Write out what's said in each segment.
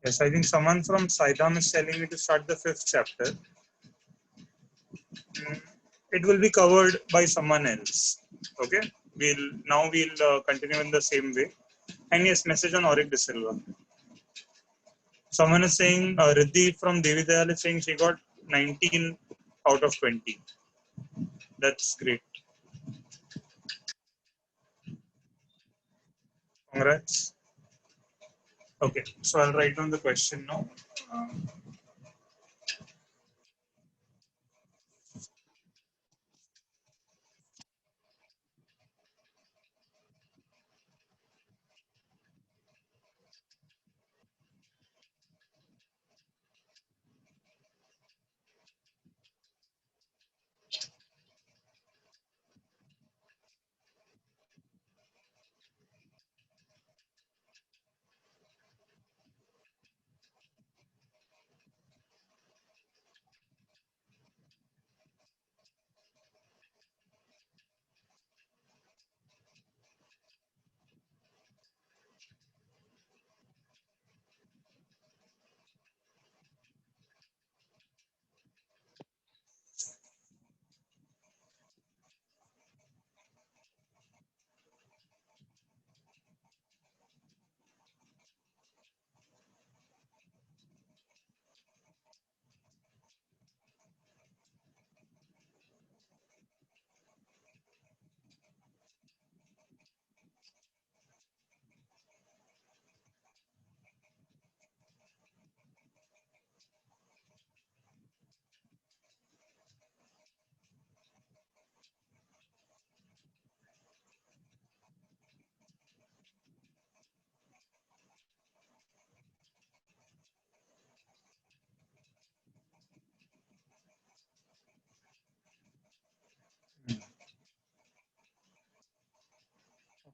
Yes, I think someone from Saidam is telling me to start the 5th chapter. It will be covered by someone else. Okay, we'll continue in the same way. And yes, message on Auric De Silva. Someone is saying Riddhi from Devi Dayal is saying she got 19 out of 20. That's great. Congrats. Okay, so I'll write down the question now.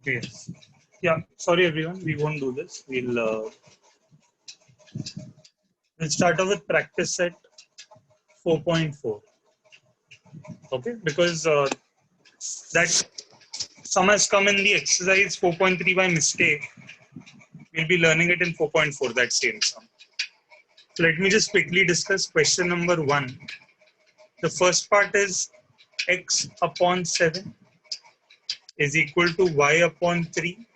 Okay. Yeah. Sorry, everyone. We won't do this. We'll start off with practice set 4.4. Okay, because that sum has come in the exercise 4.3 by mistake. We'll be learning it in 4.4. That same sum. So let me just quickly discuss question number 1. The first part is x upon 7 is equal to y upon 3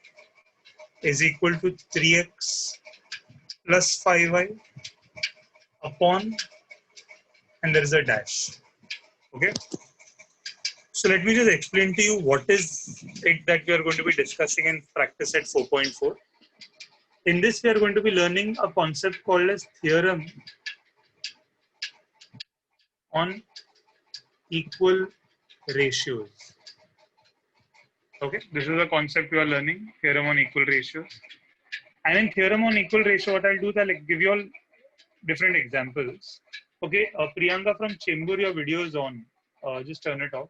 is equal to 3x plus 5y upon, and there is a dash. Okay. So let me just explain to you what is it that we are going to be discussing in practice at 4.4. In this, we are going to be learning a concept called as theorem on equal ratios. Okay, this is a concept we are learning, theorem on equal ratios. And in theorem on equal ratio, what I'll do is I'll give you all different examples. Okay, Priyanka from Chembur, your video is on. Just turn it off.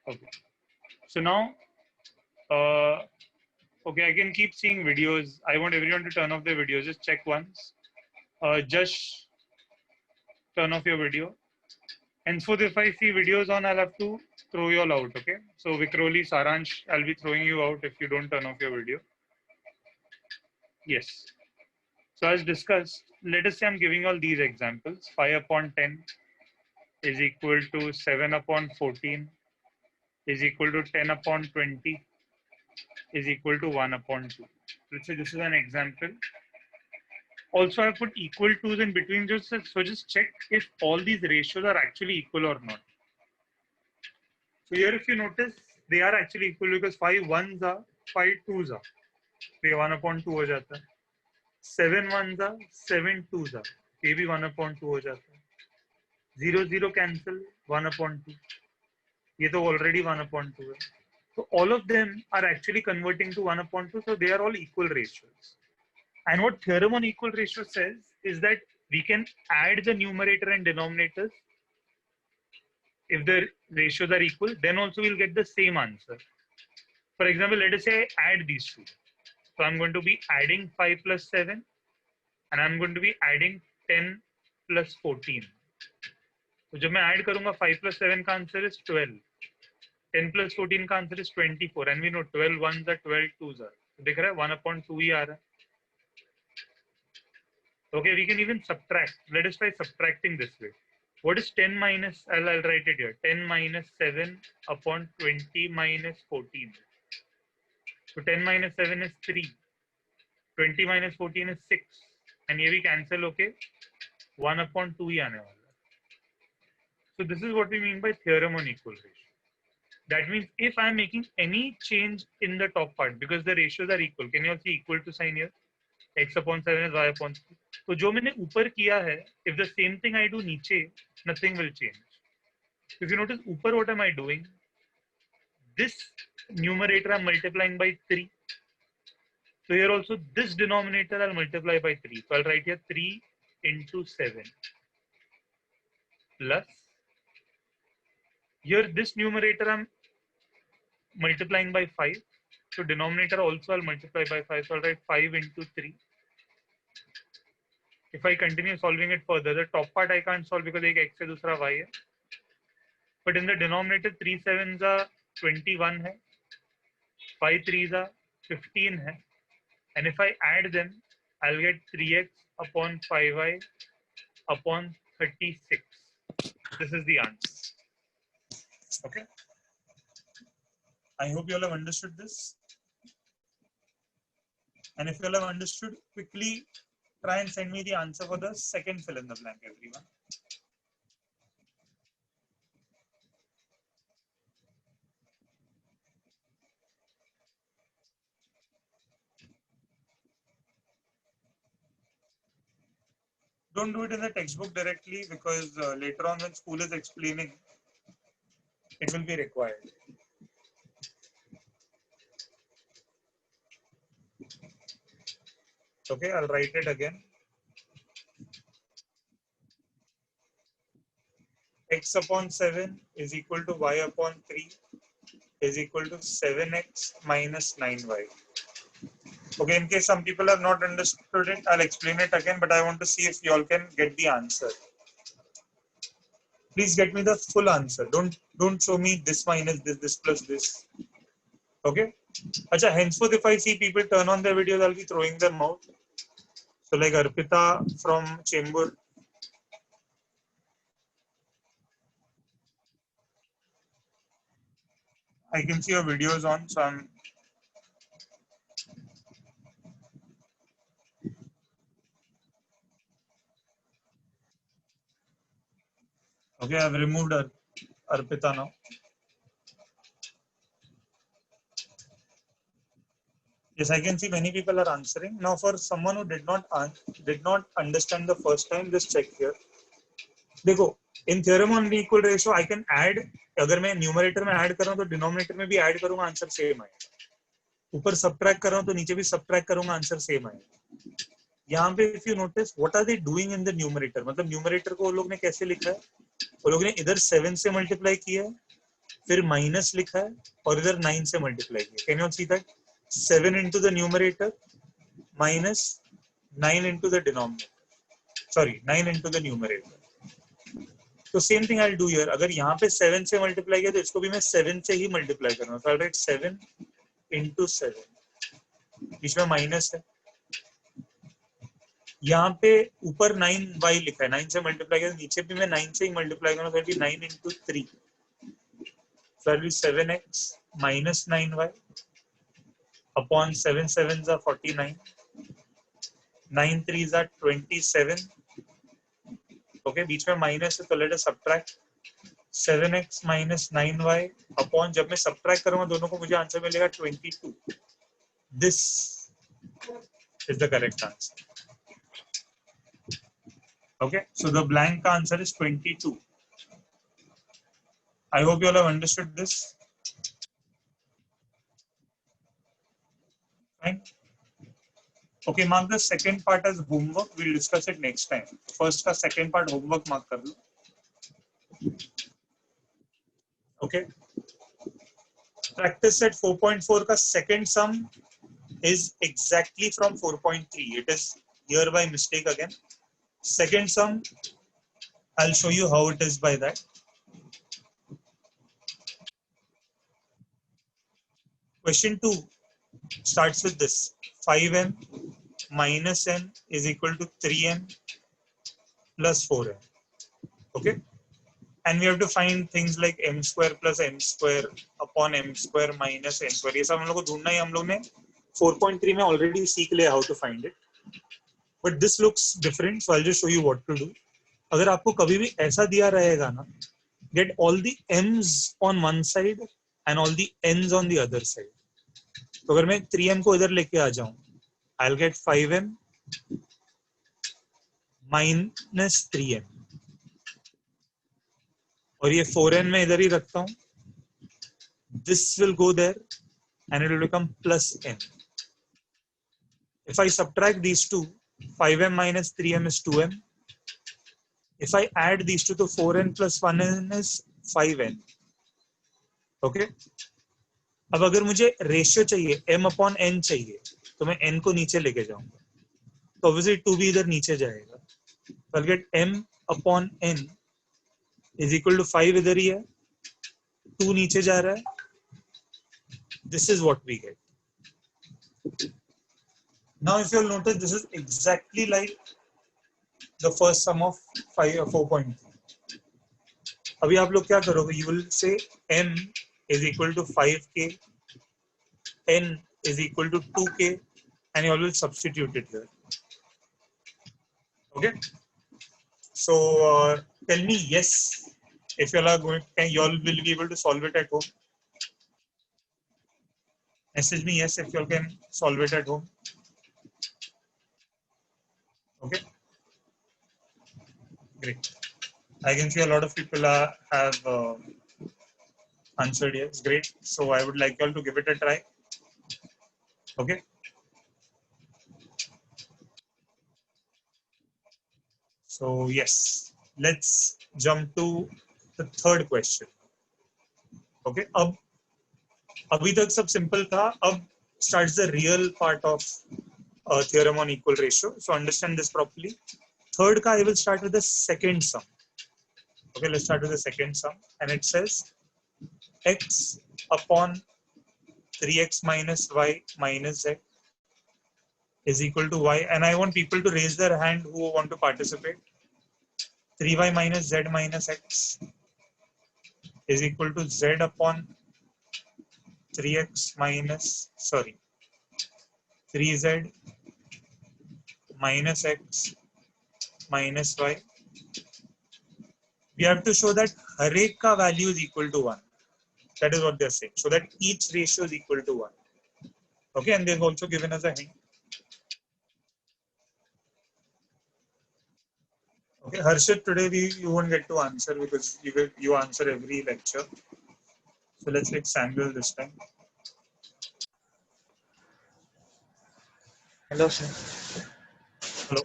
Okay. So now, okay, I can keep seeing videos. I want everyone to turn off their videos. Just check once. Just turn off your video. Henceforth, if I see videos on, I'll have to throw you all out. Okay. So Vikroli, Saransh, I'll be throwing you out if you don't turn off your video. Yes. So as discussed, let us say I'm giving all these examples. 5 upon 10 is equal to 7 upon 14 is equal to 10 upon 20 is equal to 1 upon 2. Let's say this is an example. Also, I put equal to's in between, so just check if all these ratios are actually equal or not. So here, if you notice, they are actually equal because 5 ones are, 5 twos are. So 1 upon 2 हो जाता है. 7 ones are, 7 twos are. ये भी 1 upon 2 हो जाता है. 0 0 cancel, 1 upon 2. ये तो already 1 upon 2 है. So all of them are actually converting to 1 upon 2. So they are all equal ratios. And what theorem on equal ratio says is that we can add the numerator and denominators. If the ratios are equal, then also we'll get the same answer. For example, let us say I add these two. So I'm going to be adding 5 plus 7 and I'm going to be adding 10 plus 14. So जब मैं add करूँगा 5 plus 7 का answer is 12. 10 plus 14 का answer is 24. And we know 12 ones are 12 twos are. दिख रहा है 1/2 ही आ रहा है. Okay, we can even subtract. Let us try subtracting this way. What is 10 minus, I'll write it here, 10 minus 7 upon 20 minus 14. So 10 minus 7 is 3, 20 minus 14 is 6, and here we cancel, okay, 1/2 ही आने वाला है. So this is what we mean by theorem on equal ratio. That means if I am making any change in the top part, because the ratios are equal, can you all see equal to sign here? x/7 is y/3. तो जो मैंने ऊपर किया है, if the same thing I do नीचे, nothing will change. If you notice ऊपर, what am I doing? This numerator I'm multiplying by 3. So here also this denominator I'll multiply by 3. So I'll write here 3 into 7 plus here this numerator I'm multiplying by 5. So denominator also I'll multiply by 5. So I'll write 5 into 3. If I continue solving it further, the top part I can't solve because एक x है दूसरा y है. But in the denominator 3 sevens are 21 है, 5 threes are 15 है, and if I add them, I'll get 3x upon 5y upon 36. This is the answer. Okay. I hope you all have understood this. And if you all have understood, quickly try and send me the answer for the second fill in the blank, everyone. Don't do it in the textbook directly because later on when school is explaining, it will be required. Okay, I'll write it again. X upon 7 is equal to y upon 3 is equal to 7x minus 9y. Okay, in case some people have not understood it, I'll explain it again, but I want to see if you all can get the answer. Please get me the full answer. Don't show me this minus this plus this. Okay? Acha, henceforth, if I see people turn on their videos, I'll be throwing them out. So like Arpita from Chembur. I can see your videos on, so I'm okay. I've removed Arpita now. Yes, I can see many people are answering. Now, for someone who did not understand the first time, just check here. देखो, in theorem on equal ratio, I can add. अगर मैं numerator में add कर रहा हूँ तो denominator में भी ऐड करूंगा, आंसर सेम आएगा. ऊपर सब्ट्रैक्ट कर रहा हूँ तो नीचे भी सब्ट्रैक्ट करूंगा, आंसर सेम आएगा. यहाँ पे if you notice what are they doing in the numerator, मतलब न्यूमरेटर को वो लोग ने कैसे लिखा है, वो लोग ने इधर 7 से मल्टीप्लाई किया है, फिर माइनस लिखा है और इधर 9 से मल्टीप्लाई किया. Can you see that 7 into the numerator minus 9 into the denominator, sorry 9 into the numerator. तो same thing I will do here. अगर यहाँ पे 7 से मल्टीप्लाई किया तो इसको भी मैं 7 से ही मल्टीप्लाई करूंगा. तो आई राइट 7 into 7, बीच में माइनस है. यहाँ पे ऊपर 9y लिखा है, 9 से मल्टीप्लाई किया, नीचे भी मैं 9 से ही मल्टीप्लाई करूंगा, तो 9 into 3, so that will be 7x minus 9y upon 7 sevens are 49, 9 threes are 27. Okay, बीच में माइनस है तो let us subtract 7x minus 9y upon, जब मैं सब्ट्रैक्ट करूंगा दोनों को मुझे आंसर मिलेगा 22. This is the correct answer. Okay, so the blank answer is 22. I hope you all have understood this. Fine. Okay, mark the second part as homework. We'll discuss it next time. First का second part homework mark कर लो. Okay. Practice set 4.4 का second sum is exactly from 4.3. It is here by mistake again. Second sum, I'll show you how it is by that. Question 2. starts with this 5m minus n is equal to 3m plus 4m. Okay, and we have to find things like m square plus m square upon m square minus n square. ये सब हम लोग को ढूंढना है. हम लोग ने 4.3 में already सीख लिया how to find it, but this looks different, so I'll just show you what to do. अगर आपको कभी भी ऐसा दिया रहेगा ना, get all the m's on one side and all the n's on the other side. तो अगर मैं 3m को इधर लेके आ जाऊं, I'll get 5m minus 3m, और ये 4n में इधर ही रखता हूं. This will go there and it will become plus n. If I subtract these two, 5m minus 3m is 2m. If I add these two, to 4n plus 1n is 5n. Okay. अब अगर मुझे ratio चाहिए, m upon n चाहिए, तो मैं n को नीचे लेके जाऊंगा. तो ऑब्वियसली 2 भी इधर नीचे जाएगा. तो I'll get m upon n is equal to 5 इधर ही है, 2 नीचे जा रहा है. This is what we get. Now if you'll notice, this is exactly like the first sum of 4.3. अभी आप लोग क्या करोगे? You will say m is equal to 5k, n is equal to 2k, and you all will substitute it here. Okay. So tell me yes if you all are going. You all will be able to solve it at home. Message me yes if you all can solve it at home. Okay. Great. I can see a lot of people have answered yes. Great. So I would like you all to give it a try. Okay. So yes, let's jump to the third question. Okay. अब अभी तक सब simple था. अब starts the real part of theorem on equal ratio. So understand this properly. Third ka I will start with the second sum. Okay, let's start with the second sum, and it says x upon 3x minus y minus z is equal to y, and I want people to raise their hand who want to participate. 3y minus z minus x is equal to z upon 3x minus 3z minus x minus y. We have to show that har ek ka value is equal to 1. That is what they are saying. So that each ratio is equal to 1. Okay, and they've also given us a hint. Okay, Harshit, today you won't get to answer because you answer every lecture. So let's take Samuel this time. Hello, sir. Hello.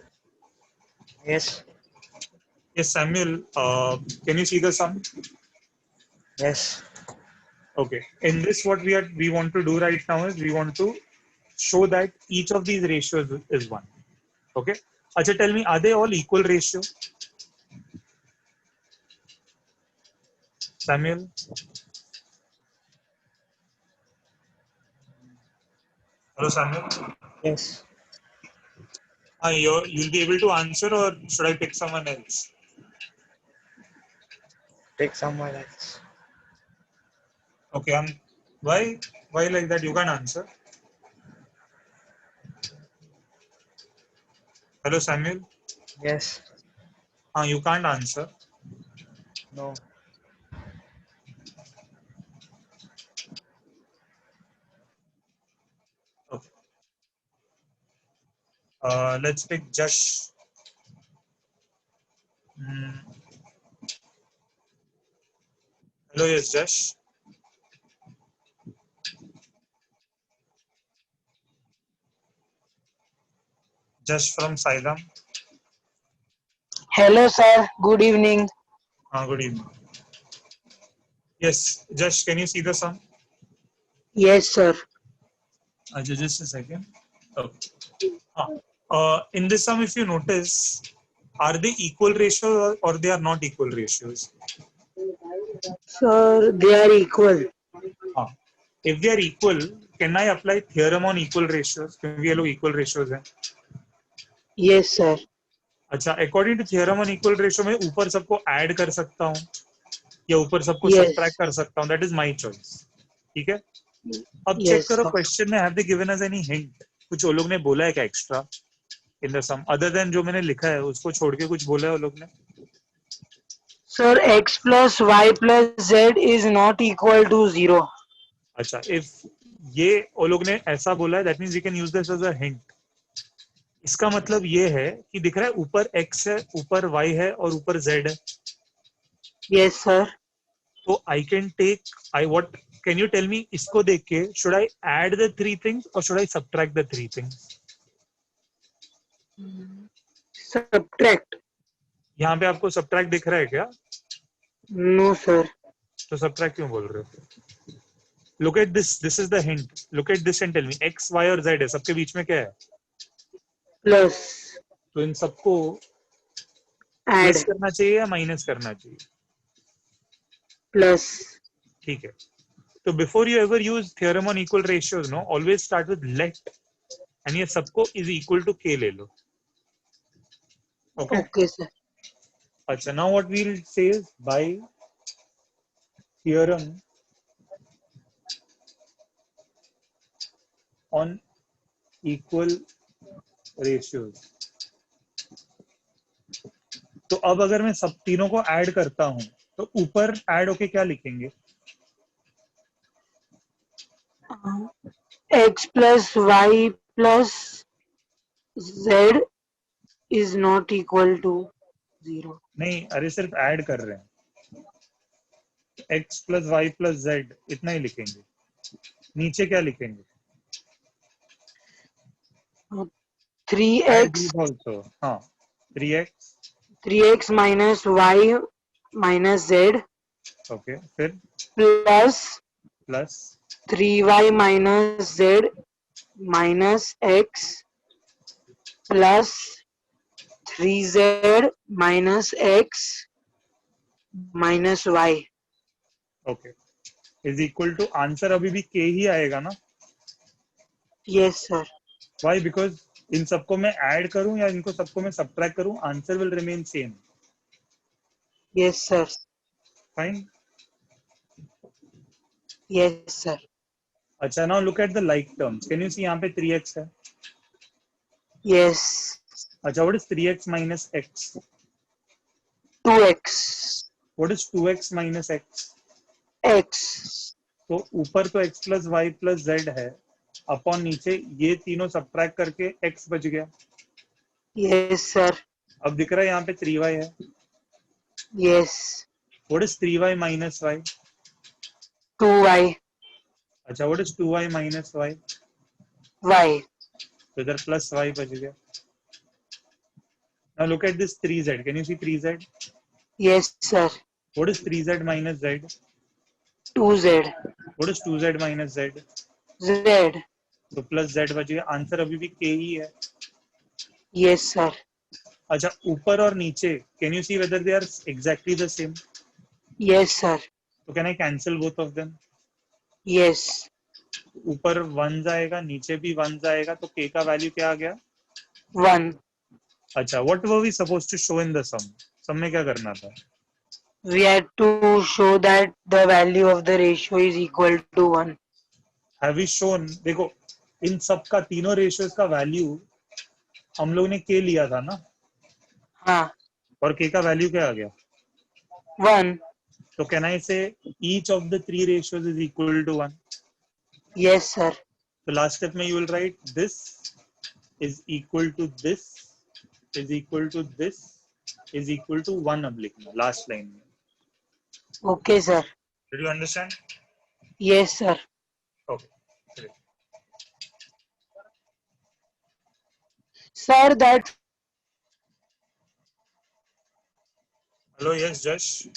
Yes. Yes, Samuel. Can you see the sum? Yes. Okay. In this, what we want to do right now is we want to show that each of these ratios is 1. Okay. Acha, tell me, are they all equal ratio? Samuel? Hello, Samuel? Yes. You'll be able to answer, or should I pick someone else? Take someone else. Okay. Why like that? You can't answer. Hello, Samuel? Yes. You can't answer. No. Okay. Let's pick Josh. Hello, yes, Josh. Josh from Sailam. Hello, sir. Good evening. Good evening. Yes, Josh, can you see the sum? Yes, sir. Just a second. Okay. In this sum, if you notice, are they equal ratio or they are not equal ratios? Sir, they are equal. if they are equal, can I apply theorem on equal ratios? क्योंकि ये लोग equal ratios हैं. Yes, sir. अच्छा, according to theorem on equal ratio में ऊपर सबको add कर सकता हूँ या ऊपर सबको Yes. सब्ट्रैक्ट कर सकता हूँ. That is my choice. ठीक है. अब चेक Yes, करो sir. क्वेश्चन में have they given us any hint. कुछ वो लोग ने बोला है क्या extra in the sum other than जो मैंने लिखा है उसको छोड़ के कुछ बोला है वो लोग ने? Sir, x plus y plus z is not equal to 0. अच्छा, इफ ये वो लोग ने ऐसा बोला है that means we can use this as a hint. इसका मतलब ये है कि दिख रहा है ऊपर x है, ऊपर y है और ऊपर z है. Yes, sir. तो I can take I what can you tell me इसको देख के should I add the three things और should I subtract the three things? Subtract. यहाँ पे आपको सब्ट्रैक्ट दिख रहा है क्या? No, sir. तो सब्ट्रैक्ट क्यों बोल रहे हो? Look at this is the hint. Look at this and tell me x y और z है, सबके बीच में क्या है? Plus. तो इन सबको Add. प्लस करना चाहिए या माइनस करना चाहिए? Plus. ठीक है. तो before you ever use theorem on equal ratios no always start with let and ये सबको इज इक्वल टू k ले लो. ओके. Okay, sir. अच्छा, now what we will say is by theorem on equal ratios. तो अब अगर मैं सब तीनों को ऐड करता हूं तो ऊपर ऐड होके क्या लिखेंगे? X plus y plus z is not equal to 0. नहीं, अरे सिर्फ ऐड कर रहे हैं. x plus Y plus z इतना ही लिखेंगे. नीचे क्या लिखेंगे? 3x also. हाँ, 3x. 3x minus y minus z okay, फिर plus plus 3y minus z minus x plus 3z minus x minus y. Okay is equal to answer अभी भी k ही आएगा ना? Yes, sir. Why? Because in सबको मैं add करूं या इनको सबको मैं सब्ट्रैक्ट करूं answer will remain same. Yes, sir. Fine. Yes, sir. अच्छा, now look at the like terms. Can you see यहाँ पे 3x है. Yes. अच्छा, what is 3x minus x? 2x. What is 2x minus x? X. तो ऊपर तो x plus Y plus Z है, upon नीचे ये तीनों सब्ट्रैक्ट करके x बच गया. Yes, sir. अब दिख रहा है यहाँ पे 3y है. Yes. What is 3y minus y? 2y. अच्छा, what is 2y minus y? Y. तो इधर प्लस y बच गया. Now look at this 3z. Can you see 3z? Yes, sir. What is 3z minus z? 2z. What is 2z minus z? Z. तो plus z बच गया. Answer अभी भी k ही है. Yes, sir. अच्छा, ऊपर और नीचे can you see whether they are exactly the same? Yes, sir. So can I cancel both of them? Yes. ऊपर 1 आएगा, नीचे भी 1 आएगा, तो k का वैल्यू क्या आ गया? 1. अच्छा, what were we supposed to show in the sum? सम में क्या करना था? We had to show that the value of the ratio is equal to 1. Have we shown? देखो, इन सब का तीनों रेशियोज का वैल्यू हम लोग ने k लिया था ना, हाँ. और k का वैल्यू क्या आ गया? 1. So can I say each of the 3 ratios is equal to 1? Yes, sir. So last step में you will write this is equal to this is equal to this is equal to 1 अब लिखना last line में. Okay, sir. Did you understand? Yes, sir. Okay. Great. Sir, that Hello, yes, Josh.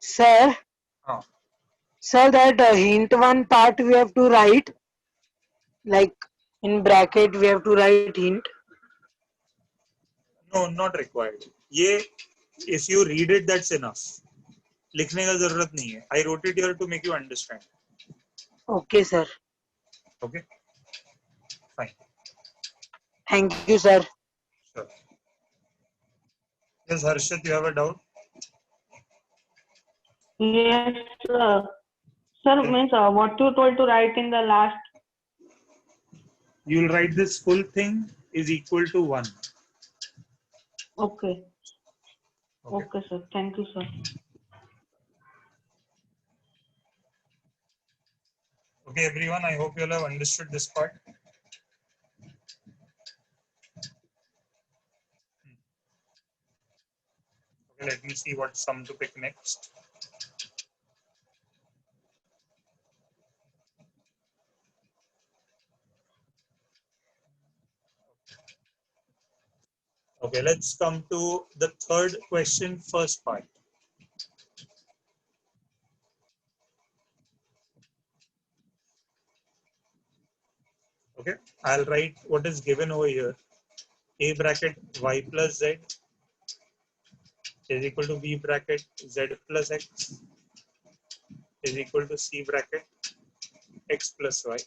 sir, हाँ. sir, that hint one part we have to write, like in bracket we have to write hint. No, not required. ये if you read it, that's enough. लिखने का जरूरत नहीं है. I wrote it here to make you understand. Okay, sir. Okay, fine. Thank you, sir. Sure. Yes, Harshit, you have a doubt? Yes, sir. Sir, means what you told to write in the last. You'll write this full thing is equal to 1. Okay. Okay, sir. Thank you, sir. Okay, everyone, I hope you all have understood this part. Okay, let me see what sum to pick next. Okay, let's come to the third question, first part. Okay, I'll write what is given over here. A bracket y plus z is equal to b bracket z plus x is equal to c bracket x plus y.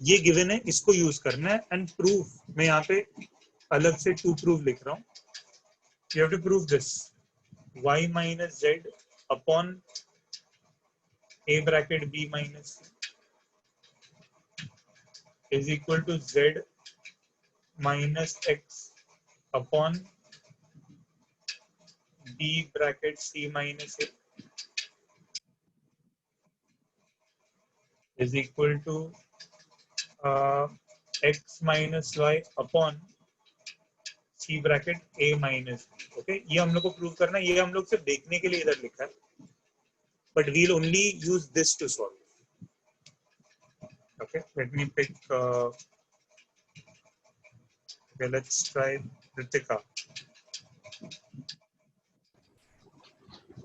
ये given है, इसको use करना है and proof मैं यहाँ पे अलग से टू प्रूफ लिख रहा हूँ. You have to prove this. Y minus z upon a bracket b minus c is equal to z minus x upon b bracket c minus a is equal to x minus y upon c bracket a minus b. Okay, ये हम लोग को prove करना है. ये हम लोग सिर्फ देखने के लिए इधर लिखा है, but we'll only use this to solve. Okay, let me pick okay, let's try Pritika.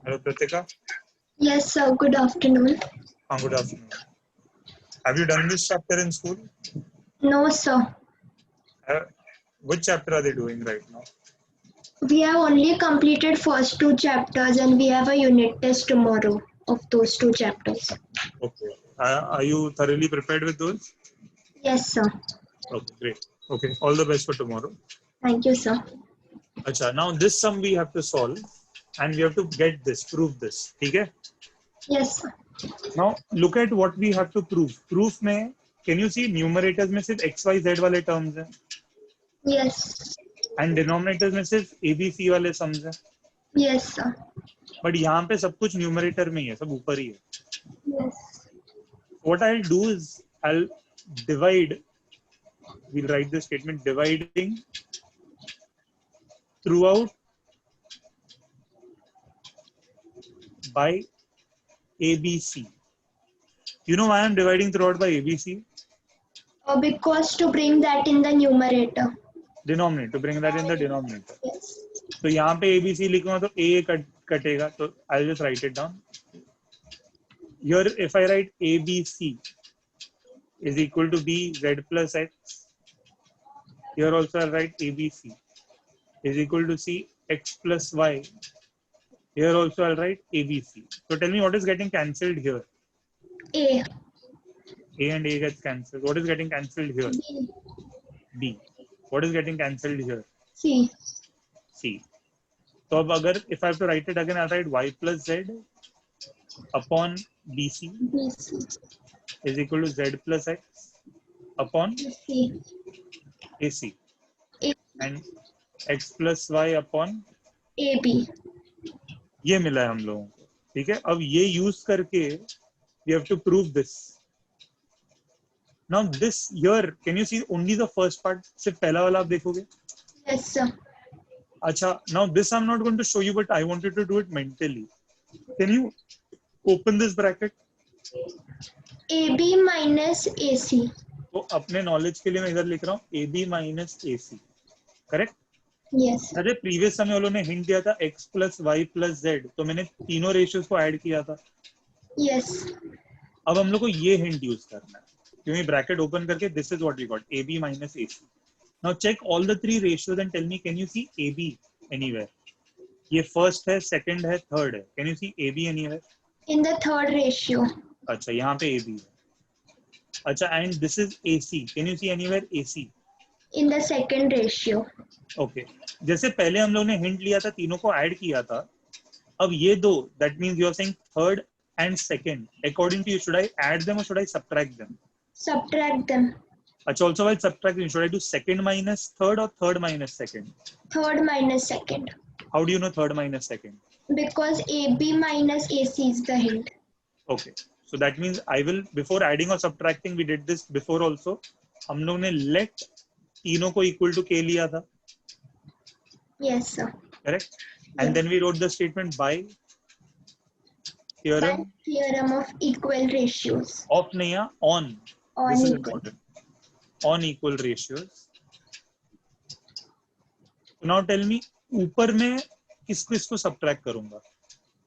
Hello Pritika. Yes, sir. Good afternoon. Good afternoon. Have you done this chapter in school? No, sir. Which chapter are they doing right now? We have only completed first two chapters and we have a unit test tomorrow of those two chapters. Okay. Are you thoroughly prepared with those? Yes, sir. Okay, great. Okay, all the best for tomorrow. Thank you, sir. Acha, now this sum we have to solve and we have to get this, prove this. Okay? Yes, sir. Now look at what we have to prove. Proof में, can you see numerators में सिर्फ x, y, z वाले terms हैं? Yes. And denominators में सिर्फ a, b, c वाले sums हैं. Yes, sir. But यहाँ पे सब कुछ numerator में ही है, सब ऊपर ही है. Yes. What I'll do is I'll divide. We'll write the statement dividing throughout by ABC. You know why I'm dividing throughout by ABC? Because to bring that in the numerator. Denominator, to bring that in the denominator. Yes. So यहाँ पे ABC लिखूँगा तो A कटेगा, तो I'll just write it down. Here if I write ABC is equal to B Z plus X, here also I'll write ABC is equal to C X plus Y. Here also I'll write ABC. So tell me what is getting cancelled here? A. A and A gets cancelled. What is getting cancelled here? B. B. What is getting cancelled here? C. C. So अगर if I have to write it again, I'll write Y plus Z upon BC BC. is equal to Z plus X upon C. AC A. and X plus Y upon AB. ये मिला है हम लोगों को. ठीक है, अब ये यूज करके we have to prove this. Now this here, can you see only the first part? सिर्फ पहला वाला आप देखोगे. Yes, sir. अच्छा, now this I'm not going to show you, but I want you to do it mentally. Can you open this bracket? AB minus AC. तो अपने knowledge के लिए मैं इधर लिख रहा हूँ AB minus AC. Correct? Yes. अरे प्रीवियस समय वालों ने हिंट दिया था x plus y plus z, तो मैंने तीनों रेशियोज को ऐड किया था. Yes. अब हम लोग को ये हिंट यूज करना है, क्योंकि ब्रैकेट ओपन करके this is what we got AB minus AC. Now check all the three ratios and tell me, can you see AB anywhere? ये फर्स्ट है, सेकंड है, थर्ड है. Can you see A B anywhere? In the third ratio. अच्छा, यहाँ पे ए B है. अच्छा, and this is A C. Can you see anywhere A C? In the second ratio. Okay. जैसे पहले हम लोग ने हिंट लिया था, तीनों को ऐड किया था. अब ये दो, that means you are saying third and second. According to you, should I add them और should I subtract them? Subtract them. अच्छा, also while subtracting, should I do second minus third or third minus second? Third minus second. How do you know third minus second? Because AB minus AC is the hint. Okay, so that means I will, before adding or subtracting, we did this before also. हम लोग ने let तीनों को equal to k लिया था. Yes, sir. Correct? And then we wrote the statement by theorem By theorem of equal ratios. of नहीं है, on. On This is equal. important. On equal ratios. So now tell me, ऊपर में किसको subtract करूंगा?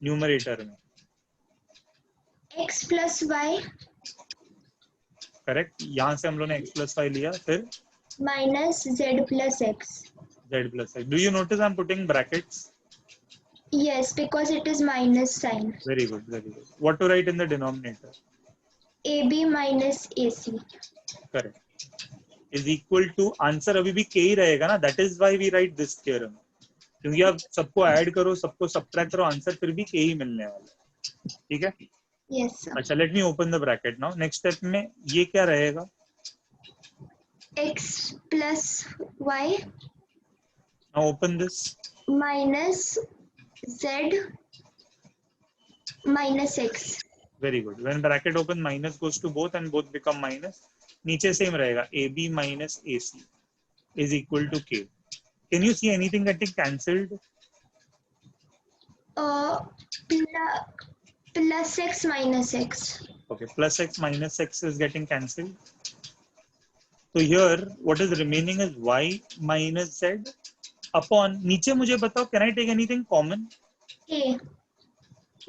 Numerator में. X plus Y correct. यहाँ से हम लोग ने x plus 5 लिया, फिर minus Z plus X. z plus x. Do you notice I'm putting brackets? Yes, because it is minus sign. Very good, very good. What to write in the denominator? AB minus AC. Correct. Is equal to, answer अभी भी k ही रहेगा ना. That is why we write this theorem. क्योंकि आप सबको add करो, सबको subtract करो, आंसर फिर भी k ही मिलने वाला है. ठीक है. Yes, sir. अच्छा, let me open the bracket now. Next step में ये क्या रहेगा? X plus Y now open this. minus Z minus X. Very good. When bracket open, minus goes to both and both become minus. नीचे same रहेगा, AB minus AC is equal to k. Can you see anything getting cancelled? Plus X minus X. Okay, plus x minus x is getting cancelled. So here, what is remaining is y minus z upon. नीचे मुझे बताओ, can I take anything common? A.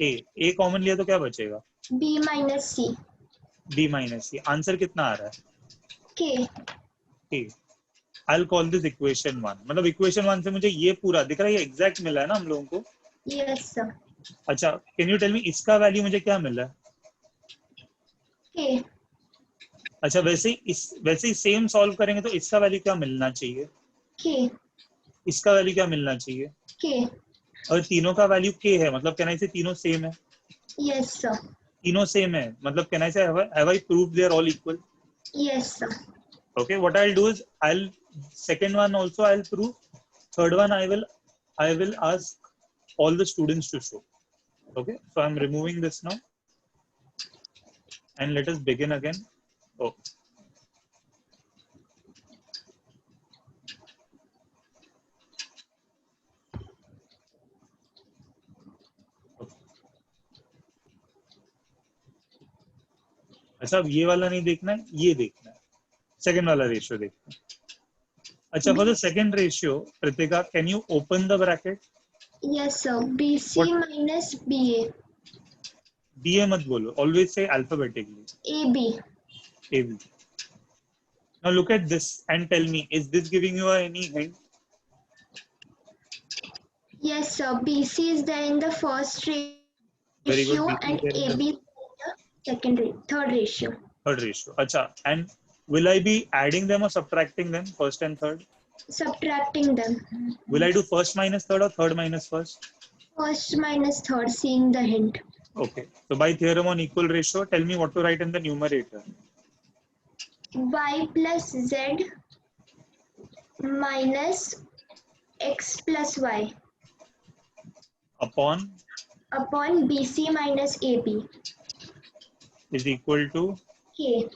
A common लिया तो क्या बचेगा? B minus C. B minus C. Answer कितना आ रहा है? K. K. I'll call this equation 1. मतलब equation 1 से मुझे ये पूरा दिख रहा है, ये exact मिला है ना हम लोगों को? Yes, sir. अच्छा, can you tell me इसका वैल्यू मुझे क्या मिला है? K. अच्छा, वैसे ही सेम सॉल्व करेंगे तो इसका वैल्यू क्या मिलना चाहिए? K. इसका वैल्यू क्या मिलना चाहिए? K. और तीनों का वैल्यू k है, मतलब कैन आई से तीनों सेम है? Yes, sir. तीनों सेम है, मतलब can I say have I proved they are all equal? Yes, sir. Okay, what I'll do is second one also I'll prove. Third one I will ask all the students to show. Okay, so I'm removing this now and let us begin again. Oh. अच्छा, अब ये वाला नहीं देखना है, ये देखना है. सेकेंड वाला रेशियो देखना है. अच्छा, for the second ratio, Pritika, can you open the bracket? Yes, sir. BC What? minus BA. BA मत बोलो, always say alphabetically. AB. AB. Now look at this and tell me, is this giving you any hint? Yes, sir. BC is there in the first Very good. ratio BC and is there in AB is in the third ratio. Third ratio. Acha, and will I be adding them or subtracting them, first and third? Subtracting them. Will I do first minus third or third minus first? First minus third, seeing the hint. Okay. So by theorem on equal ratio, tell me what to write in the numerator. Y plus Z minus X plus Y Upon BC minus AB. is equal to K.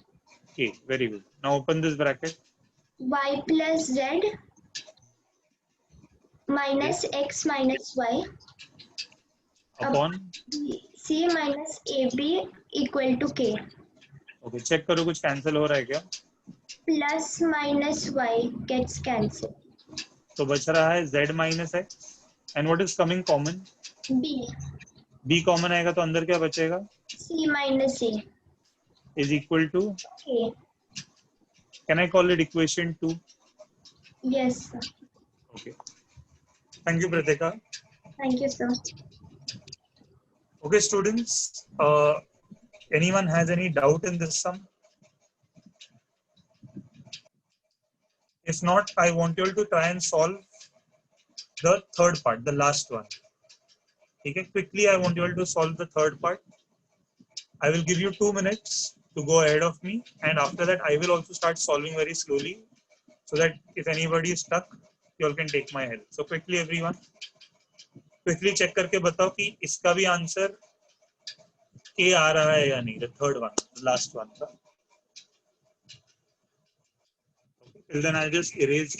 K. Very good. Now open this bracket. Y plus Z minus X minus Y Upon. C minus AB equal to K. Okay. Check करो कुछ cancel हो रहा है क्या? Plus minus Y gets cancelled. तो बच रहा है Z minus X. And what is coming common? B. B common आएगा तो अंदर क्या बचेगा? C minus A. Is equal to. K. Can I call it equation 2? Yes, sir. Okay. Thank you, Pritika. Thank you, sir. Okay, students, anyone has any doubt in this sum? If not, I want you all to try and solve the third part, the last one. Okay, quickly, I want you all to solve the third part. I will give you 2 minutes to go ahead of me, and after that, I will also start solving very slowly, so that if anybody is stuck, you all can take my help. So quickly, everyone, quickly check करके बताओ कि इसका भी answer A आ रहा है या नहीं. The third one, the last one. Till then, I'll just erase.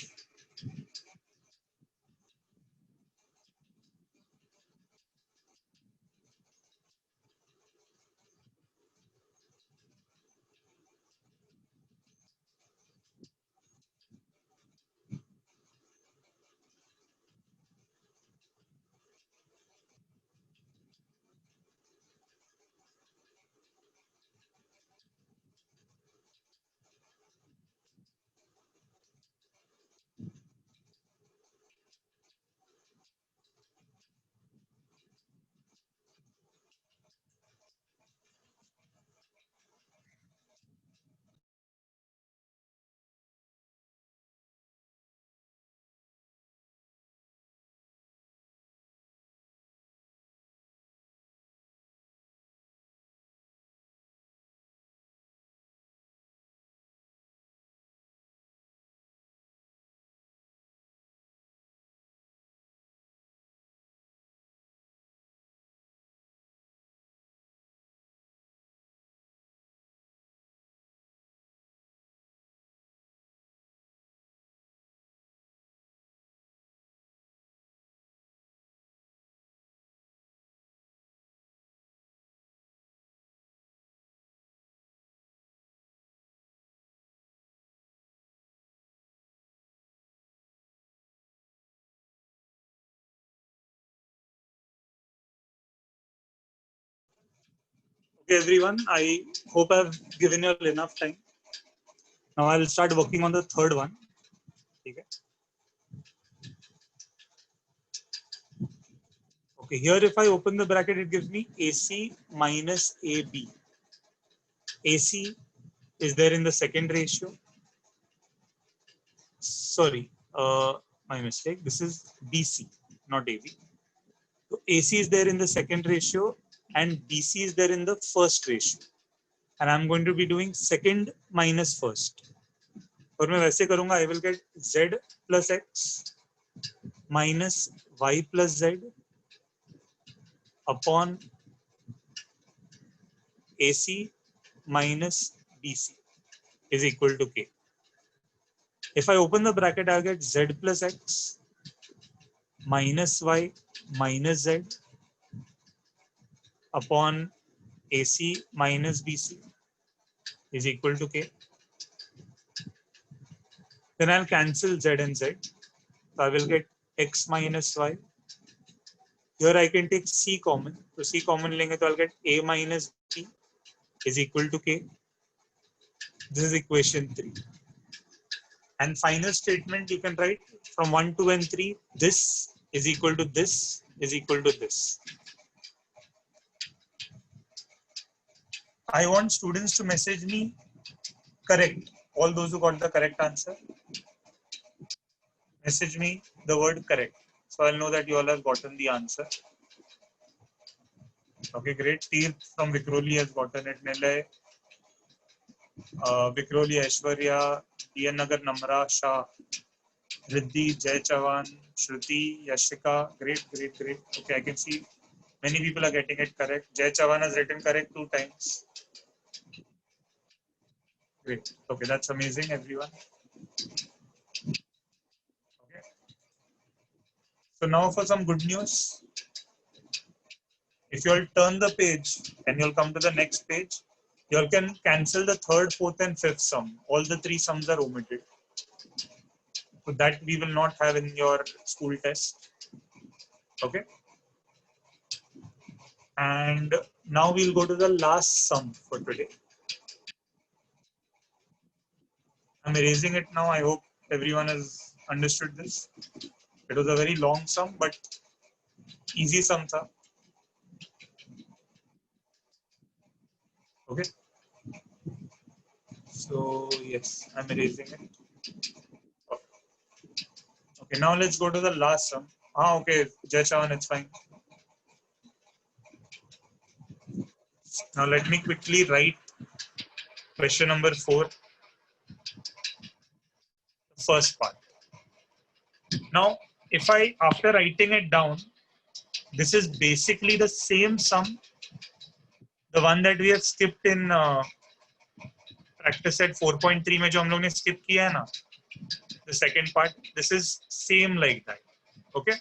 Okay, everyone, I hope I've given you all enough time. Now I'll start working on the third one. Okay. Okay, here if I open the bracket, it gives me AC minus AB. AC is there in the second ratio. Sorry, my mistake. This is BC, not AB. So AC is there in the second ratio and BC is there in the first ratio. And I'm going to be doing second minus first. और मैं वैसे करूंगा, I will get Z plus X minus Y plus Z upon AC minus BC is equal to K. If I open the bracket, I'll get Z plus X minus Y minus Z upon AC minus BC is equal to K. Then I'll cancel Z and Z. So I will get X minus Y. Here I can take C common. So C common लेंगे तो I'll get A minus B is equal to K. This is equation 3. And final statement you can write from 1, 2, and 3. This is equal to this is equal to this. I want students to message me correct. All those who got the correct answer, message me the word correct. So I'll know that you all have gotten the answer. Okay, great. Teer from Vikroli has gotten it. Nilay, Vikroli, Aishwarya, DN Nagar, Namra, Shah, Riddhi, Jay Chavan, Shruti, Yashika. Great, great, great. Okay, I can see many people are getting it correct. Jay Chavan has written correct 2 times. Great. Okay, that's amazing, everyone. Okay. So now for some good news. If you all turn the page and you'll come to the next page, you all can cancel the third, fourth, and fifth sum. All the 3 sums are omitted. So that we will not have in your school test. Okay. And now we'll go to the last sum for today. I'm erasing it now. I hope everyone has understood this. It was a very long sum, but easy sum था. Okay. So yes, I'm erasing it. Okay, now let's go to the last sum. Okay, Jai Chavan, it's fine. Now let me quickly write question number 4, first part. Now, if I, after writing it down, this is basically the same sum, the one that we have skipped in practice set 4.3 में जो हम लोग ने skip किया है ना, the second part, this is same like that. Okay.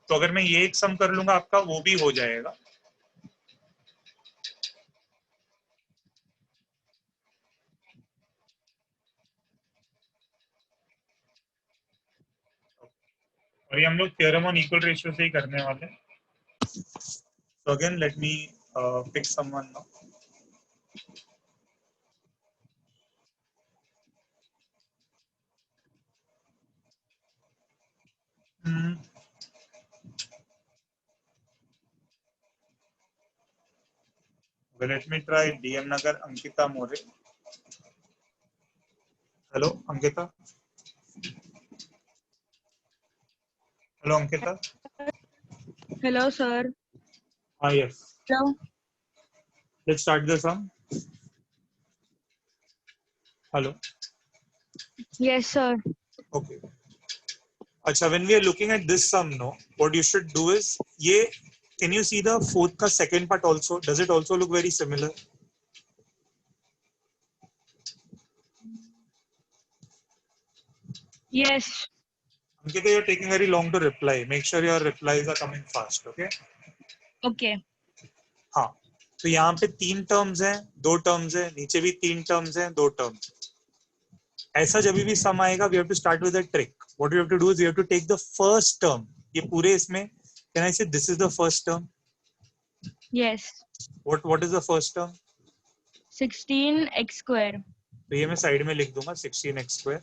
तो अगर मैं ये एक सम कर लूंगा आपका वो भी हो जाएगा. और ये हम लोग थ्योरम ऑन इक्वल रेशियो से ही करने वाले हैं. So again, let me pick someone now. Well, let me try DM Nagar Ankita More. Hello, Ankita. Hello, Ankita. Hello, sir. Yes. Hello. Let's start the sum. Hello. Yes, sir. Okay. Acha, when we are looking at this sum, no, what you should do is, can you see the fourth ka second part also? Does it also look very similar? Yes. Ankita, you're taking very long to reply. Make sure your replies are coming fast, okay? Okay. हाँ, तो यहाँ पे 3 terms हैं, 2 terms हैं, नीचे भी 3 terms हैं, 2 terms. ऐसा जब भी सम आएगा, we have to start with a trick. What we have to do is we have to take the first term. ये पूरे इसमें, can I say this is the first term? Yes. What is the first term? 16x square. तो ये मैं side में लिख दूंगा 16x square.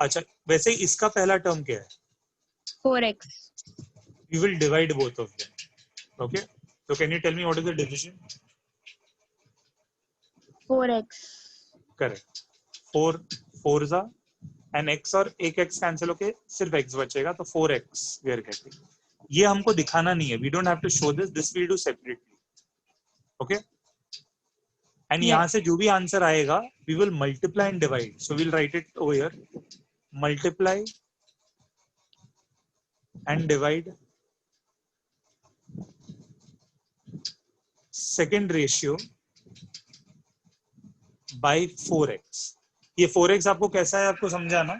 अच्छा, वैसे इसका पहला टर्म क्या है? 4x. We will divide both of them. Okay. So can you tell me what is the division? 4x. Correct. 4 4 and x और एक x कैंसिल होके सिर्फ x बचेगा, तो 4x we are getting. ये हमको दिखाना नहीं है. We don't have to show this. This we'll do separately. Okay. And यहाँ से जो भी आंसर आएगा, we will multiply and divide. So we'll write it over here. Multiply and divide second ratio by 4x. ये 4x आपको कैसा है, आपको समझा ना?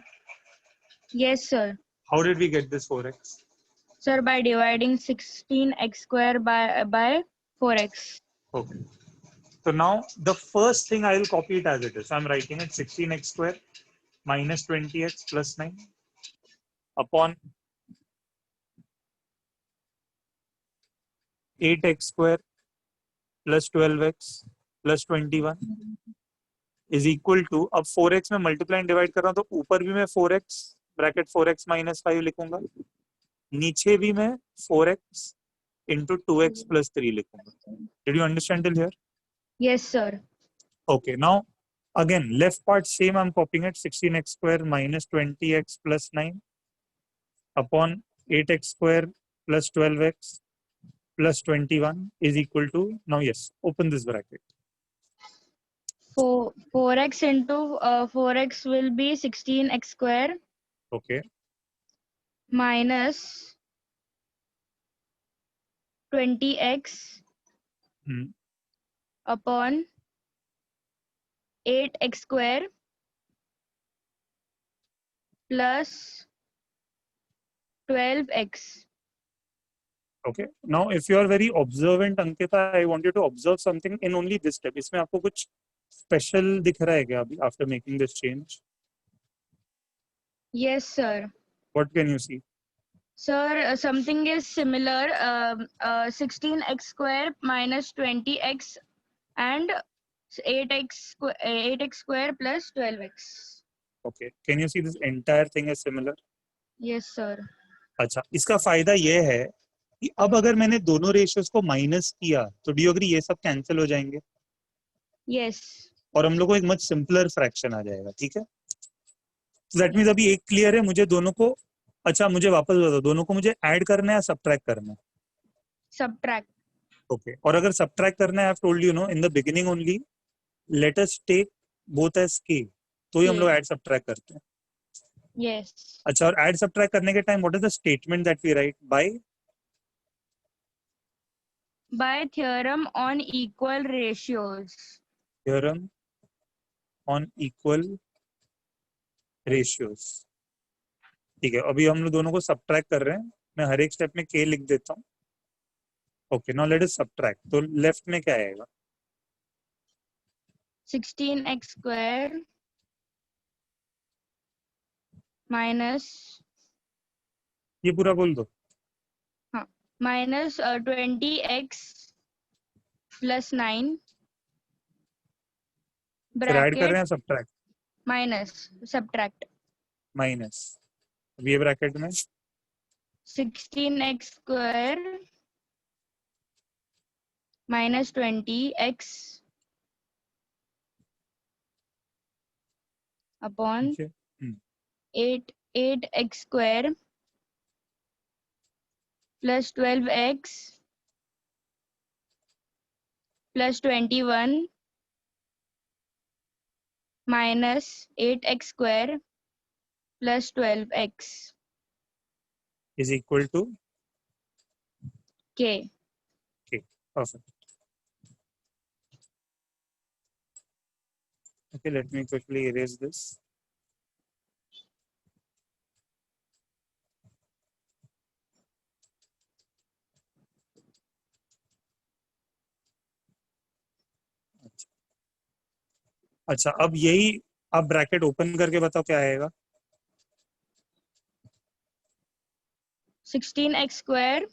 Yes, sir. How did we get this 4x? Sir, by dividing 16x square by 4x. Okay. So now the first thing I will copy it as it is. So I'm writing it 16x square minus 20x plus 9 upon 8x square plus 12x plus 21 is equal to, अब 4x में multiply and divide कर रहा हूँ तो ऊपर भी मैं 4x bracket 4x minus 5 लिखूंगा, नीचे भी मैं 4x into 2x plus 3 लिखूंगा. Did you understand till here? Yes, sir. Okay, now again left part same, I'm copying it 16x square minus 20x plus 9 upon 8x square plus 12x plus 21 is equal to, now yes, open this bracket. 4x into 4x will be 16x square. Okay. Minus 20x upon 8x square plus 12x. Okay. Now, if you are very observant, Ankita, I want you to observe something in only this step. इसमें आपको कुछ special दिख रहा है क्या अभी after making this change? Yes, sir. What can you see? Sir, something is similar. 16x square minus 20x and 8x square plus 12x. Okay. Can you see this entire thing is similar? Yes, sir. अच्छा, इसका फायदा ये है कि अब अगर मैंने दोनों रेशियोज को माइनस किया तो डू यू एग्री ये सब कैंसिल हो जाएंगे Yes. और हम लोग को एक मच सिंपलर फ्रैक्शन आ जाएगा, ठीक है। दैट मीन्स अभी एक क्लियर है मुझे दोनों को। अच्छा मुझे वापस बताओ, दोनों को मुझे ऐड करना है या सब्ट्रैक्ट करना है? Subtract. ओके, और अगर सब्ट्रैक्ट करना है, I have told you no in the beginning only, let us take both as k, तो ही हम लोग K. ऐड सब्ट्रैक्ट करते हैं। Yes. अच्छा, और ऐड सब्ट्रैक्ट करने के time what is the statement that we write? By theorem on equal ratios. Theorem on equal ratios. ठीक है, अभी हम लोग दोनों को सब्ट्रैक्ट कर रहे हैं, मैं हर एक स्टेप में के लिख देता हूँ। Okay, now let us subtract. तो लेफ्ट में क्या आएगा? 16x square minus ये पूरा बोल दो। minus 20x plus 9 फिर ऐड कर रहे bracket हैं सब्ट्रैक्ट, minus subtract माइनस। अब ये ब्रैकेट में 16x square minus 20x upon नीचे 8x square plus 12x plus 21 minus 8x square plus 12x is equal to k. K. Perfect. Okay, let me quickly erase this. अच्छा, अब यही आप bracket open करके बताओ क्या आएगा? 16x square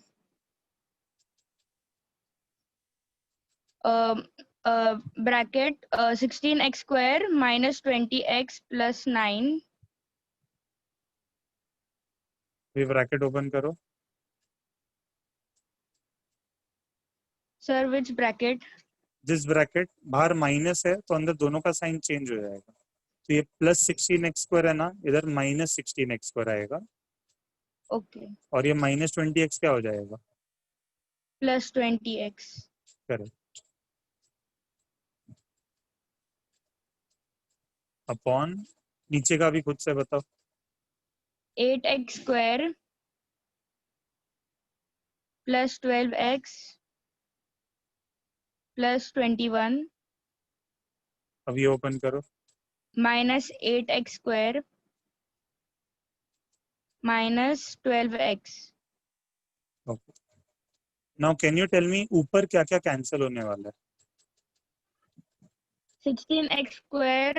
bracket 16x square minus 20x plus 9 ये bracket open करो। sir which bracket? This bracket, बाहर माइनस है तो अंदर दोनों का साइन चेंज हो जाएगा। तो ये प्लस 16x² है ना, इधर माइनस 16x² आएगा, Okay, और ये माइनस 20x क्या हो जाएगा? plus 20x correct. अपॉन नीचे का भी खुद से बताओ। 8x square plus 12x plus 21 अब ये ओपन करो। minus 8x square minus 12x. Okay, now can you tell me ऊपर क्या क्या कैंसिल होने वाला है? 16x square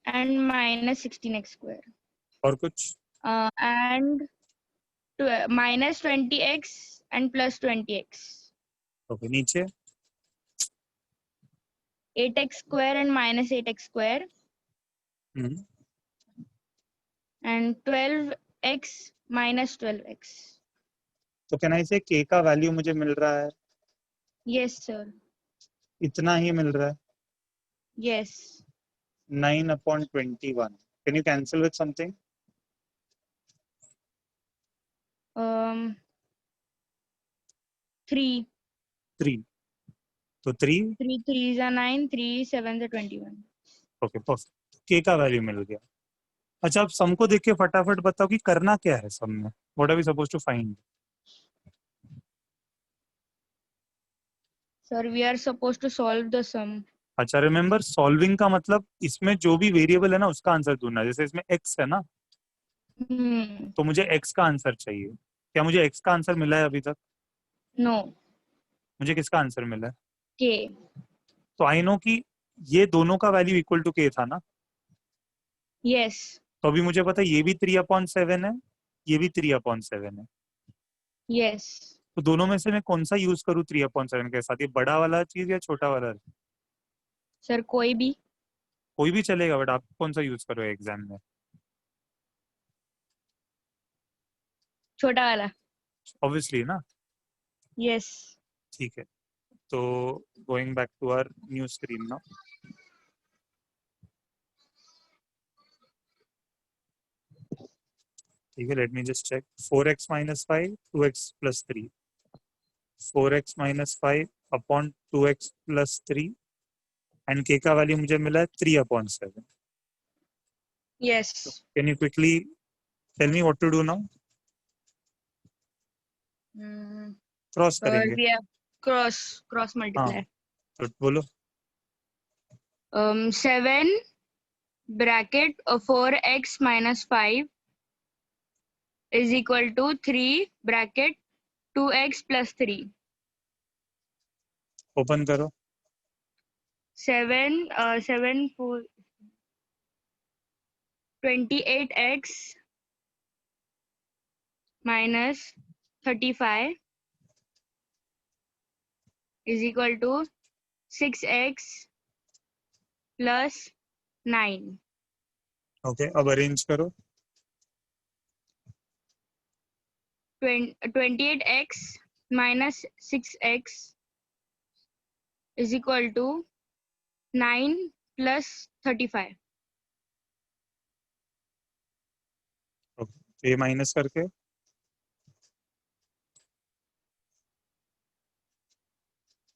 and minus 16x square और कुछ? and minus 20x and plus 20x. Okay, नीचे 8x square and minus 8x square and 12x minus 12x. तो कैन आई से के का वैल्यू मुझे मिल रहा है, Yes, sir. इतना ही मिल रहा है, Yes. 9/21। Can you cancel with something? 3. 3, तो 3। 3 3s are 9, 3 7s are 21. Okay, perfect, के का वैल्यू मिल गया। अच्छा, आप सम को देख के फटाफट बताओ कि करना क्या है सम में, what are we suppose to find? Sir, we are supposed to solve the sum. अच्छा, रिमेम्बर सॉल्विंग का मतलब इसमें जो भी वेरिएबल है ना उसका आंसर ढूंढना। जैसे इसमें x है ना, तो मुझे x का आंसर चाहिए। क्या मुझे x का आंसर मिला है अभी तक? No. मुझे किसका आंसर मिला है? K. तो आई नो कि ये दोनों का वैल्यू इक्वल टू k था ना, Yes. तो अभी मुझे पता है ये भी 3/7 है, ये भी 3/7 है। Yes. तो दोनों में से मैं कौन सा यूज करूँ 3/7 के साथ? ये बड़ा वाला चीज या छोटा वाला? Sir, कोई भी. कोई भी चलेगा, बट आप कौन सा यूज करो एग्जाम में? छोटा वाला. ऑब्वियसली ना. Yes. ठीक है, तो going back to our new screen now. ठीक है, let me just check. 4x minus 5 2x plus 3. 4x minus 5 upon 2x plus 3 and k का वैल्यू मुझे मिला है 3 upon 7. Yes. Can you quickly tell me what to do now? Cross करेंगे. We have cross multiply. तो बोलो. 7 bracket 4x minus 5 is equal to 3 bracket 2x plus 3. Open करो. 7 4 28x minus 35 is equal to 6x plus 9. Okay, अब arrange करो. 28x minus 6x is equal to 9 plus 35. ये minus करके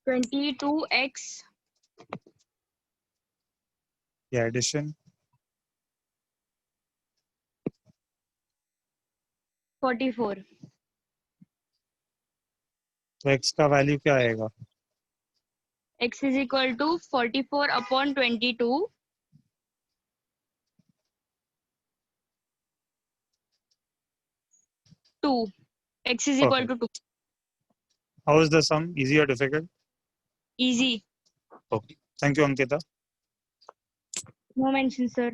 22x ये addition 44. तो x का वैल्यू क्या आएगा? X is equal to 44 upon 22. Two. X is equal to 2. How is the sum? Easy or difficult? Easy. Okay. Thank you, Ankita. No mention, sir.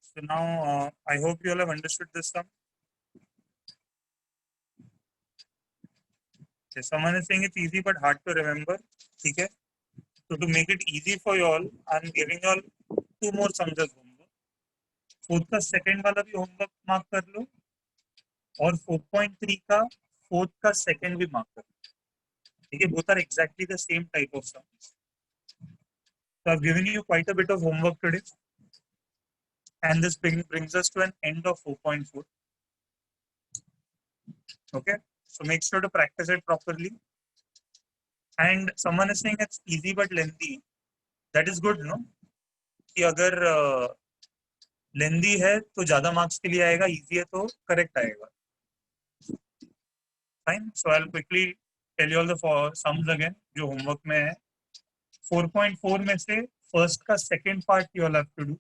So now I hope you all have understood this sum. Okay, someone is saying it's easy but hard to remember. Okay. So to make it easy for you all, I'm giving you all 2 more sums as homework. Fourth का second वाला भी homework mark कर लो और 4.3 का fourth का second भी mark कर लो. ठीक है, both are exactly the same type of sums. So I've given you quite a bit of homework today, and this brings us to an end of 4.4. Okay, so make sure to practice it properly. And someone is saying it's easy but lengthy. That is good, no? कि अगर लेंदी है तो ज्यादा marks के लिए आएगा, easy है तो करेक्ट आएगा. Fine. So I will quickly tell you all the sums again जो होमवर्क में है. 4.4 में से फर्स्ट का second part you all have to do,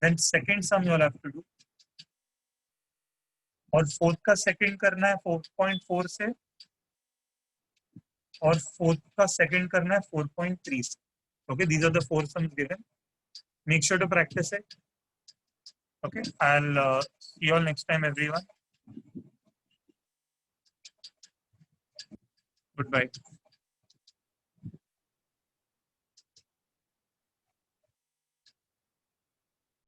then second sum you all have to do, और फोर्थ का सेकंड करना है 4.4 से, और फोर्थ का सेकंड करना है 4.3 से. Okay, these are the 4 sums given. Make sure to practice it. Okay, I'll see you all next time, everyone. Goodbye.